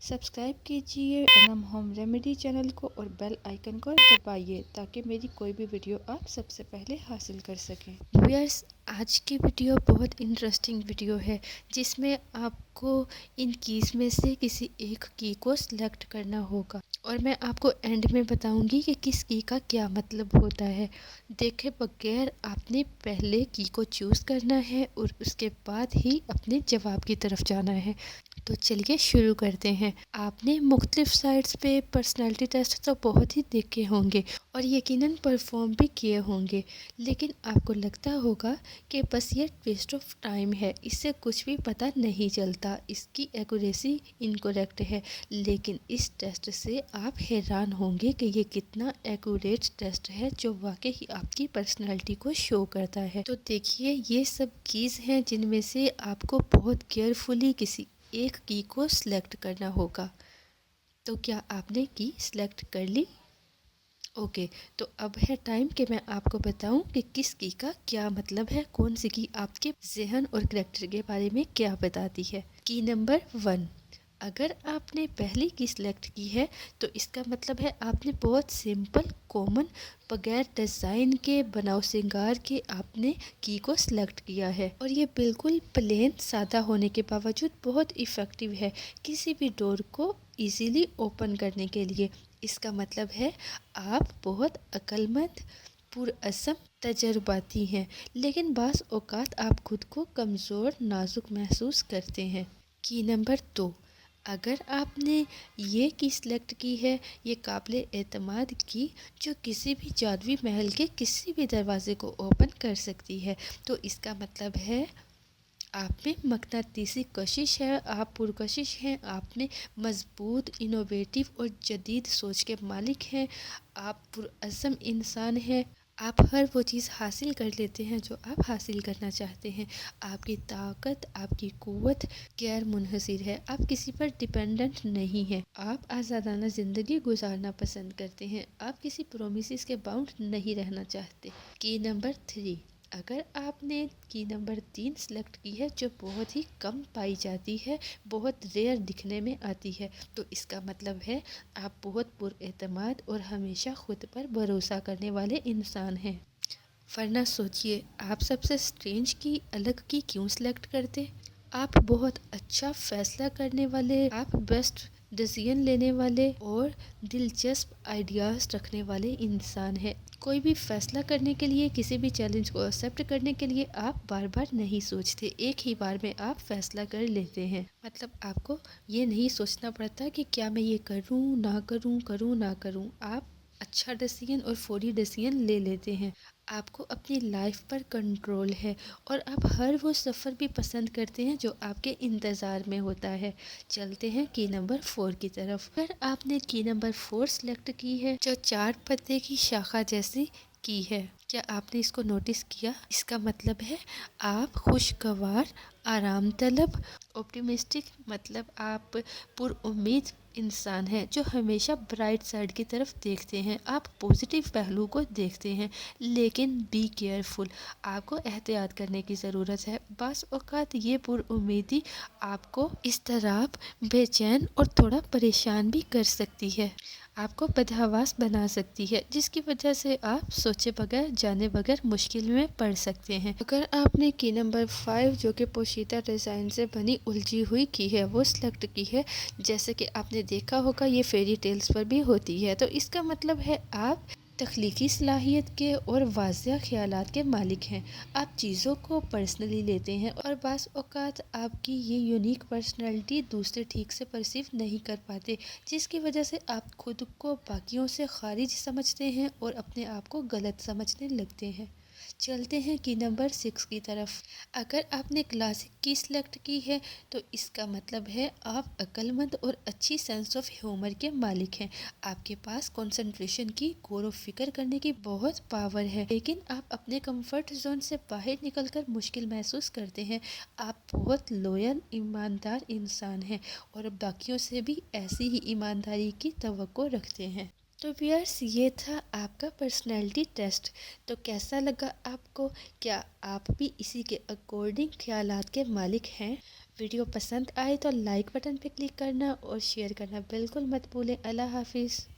Subscribe कीजिए Anam home remedy channel को और बेल आइकन को दबाइए ताकि मेरी कोई भी वीडियो आप सबसे पहले हासिल कर सकें। व्यूअर्स, आज की वीडियो बहुत इंटरेस्टिंग वीडियो है जिसमें आपको इन कीज़ में से किसी एक की को सिलेक्ट करना होगा और मैं आपको एंड में बताऊंगी कि किस की का क्या मतलब होता है। देखे बगैर आपने पहले की को चूज़ करना है और उसके बाद ही अपने जवाब की तरफ जाना है। तो चलिए शुरू करते हैं। आपने मुख्तलिफ साइट्स पे पर्सनालिटी टेस्ट तो बहुत ही देखे होंगे और यकीनन परफॉर्म भी किए होंगे, लेकिन आपको लगता होगा कि बस ये वेस्ट ऑफ टाइम है, इससे कुछ भी पता नहीं चलता, इसकी एक्यूरेसी इनकरेक्ट है। लेकिन इस टेस्ट से आप हैरान होंगे कि ये कितना एक्यूरेट टेस्ट है जो वाकई ही आपकी पर्सनालिटी को शो करता है। तो देखिए, ये सब कीज़ हैं जिनमें से आपको बहुत केयरफुली किसी एक की को सिलेक्ट करना होगा। तो क्या आपने की सिलेक्ट कर ली? ओके, तो अब है टाइम कि मैं आपको बताऊं कि किस की का क्या मतलब है, कौन सी की आपके ज़हन और करैक्टर के बारे में क्या बताती है। की नंबर 1, अगर आपने पहली की सिलेक्ट की है तो इसका मतलब है आपने बहुत सिंपल कॉमन बगैर डिज़ाइन के बनाव सिंगार के आपने की को सिलेक्ट किया है और ये बिल्कुल प्लेन सादा होने के बावजूद बहुत इफ़ेक्टिव है किसी भी डोर को इजीली ओपन करने के लिए। इसका मतलब है आप बहुत अक्लमंद पुरअज़म तजर्बाती हैं, लेकिन बाज़ औक़ात आप खुद को कमज़ोर नाजुक महसूस करते हैं। की नंबर 2, अगर आपने ये की सिलेक्ट की है, ये काबिल एतमाद की जो किसी भी जादुई महल के किसी भी दरवाजे को ओपन कर सकती है, तो इसका मतलब है आप में मकनातीसी कशिश है, आप पुरकशिश हैं, आप में मजबूत इनोवेटिव और जदीद सोच के मालिक हैं, आप पुरअज़म इंसान हैं, आप हर वो चीज़ हासिल कर लेते हैं जो आप हासिल करना चाहते हैं। आपकी ताकत, आपकी क़ुव्वत गैर मुनहसिर है, आप किसी पर डिपेंडेंट नहीं हैं, आप आज़ादाना ज़िंदगी गुजारना पसंद करते हैं, आप किसी प्रोमिस के बाउंड नहीं रहना चाहते। की नंबर 3, अगर आपने की नंबर 3 सेलेक्ट की है जो बहुत ही कम पाई जाती है, बहुत रेयर दिखने में आती है, तो इसका मतलब है आप बहुत पुरएतमाद और हमेशा खुद पर भरोसा करने वाले इंसान हैं। वरना सोचिए, आप सबसे स्ट्रेंज की अलग की क्यों सिलेक्ट करते? आप बहुत अच्छा फैसला करने वाले, आप बेस्ट डिसीजन लेने वाले और दिलचस्प आइडियाज़ रखने वाले इंसान हैं। कोई भी फैसला करने के लिए, किसी भी चैलेंज को एक्सेप्ट करने के लिए आप बार बार नहीं सोचते, एक ही बार में आप फैसला कर लेते हैं। मतलब आपको ये नहीं सोचना पड़ता कि क्या मैं ये करूँ ना करूँ, करूँ ना करूँ, आप अच्छा डिसीजन और फौरी डिसीजन ले लेते हैं। आपको अपनी लाइफ पर कंट्रोल है और आप हर वो सफ़र भी पसंद करते हैं जो आपके इंतज़ार में होता है। चलते हैं की नंबर 4 की तरफ। अगर आपने की नंबर 4 सेलेक्ट की है जो 4 पत्ते की शाखा जैसी की है, क्या आपने इसको नोटिस किया? इसका मतलब है आप खुशगवार, आराम तलब, ऑप्टिमिस्टिक, मतलब आप पुरउम्मीद इंसान हैं जो हमेशा ब्राइट साइड की तरफ देखते हैं, आप पॉजिटिव पहलू को देखते हैं। लेकिन बी केयरफुल, आपको एहतियात करने की ज़रूरत है। बाज़ औक़ात ये पुरउम्मीदी आपको इस तरह बेचैन और थोड़ा परेशान भी कर सकती है, आपको बदहवास बना सकती है, जिसकी वजह से आप सोचे बगैर जाने बगैर मुश्किल में पड़ सकते हैं। अगर आपने की नंबर 5 जो कि पोशीदा डिज़ाइन से बनी उलझी हुई की है वो सिलेक्ट की है, जैसे कि आपने देखा होगा ये फेरी टेल्स पर भी होती है, तो इसका मतलब है आप तख्लीकी सलाहियत के और वाज़िया ख़यालात के मालिक हैं। आप चीज़ों को पर्सनली लेते हैं और बाज़ औक़ात आपकी ये यूनिक पर्सनैलिटी दूसरे ठीक से परसीव नहीं कर पाते, जिसकी वजह से आप खुद को बाकियों से खारिज समझते हैं और अपने आप को गलत समझने लगते हैं। चलते हैं की नंबर 6 की तरफ। अगर आपने क्लासिक की सिलेक्ट की है तो इसका मतलब है आप अक्लमंद और अच्छी सेंस ऑफ ह्यूमर के मालिक हैं, आपके पास कंसंट्रेशन की, गौर व फिक्र करने की बहुत पावर है, लेकिन आप अपने कंफर्ट जोन से बाहर निकलकर मुश्किल महसूस करते हैं। आप बहुत लॉयल, ईमानदार इंसान हैं और बाकियों से भी ऐसी ही ईमानदारी की तवक्को रखते हैं। तो व्यूअर्स, ये था आपका पर्सनैलिटी टेस्ट। तो कैसा लगा आपको? क्या आप भी इसी के अकॉर्डिंग ख्यालात के मालिक हैं? ویڈیو پسند آئے تو لائک بٹن پہ کلک کرنا اور شیئر کرنا بالکل مت بھولیں۔ اللہ حافظ۔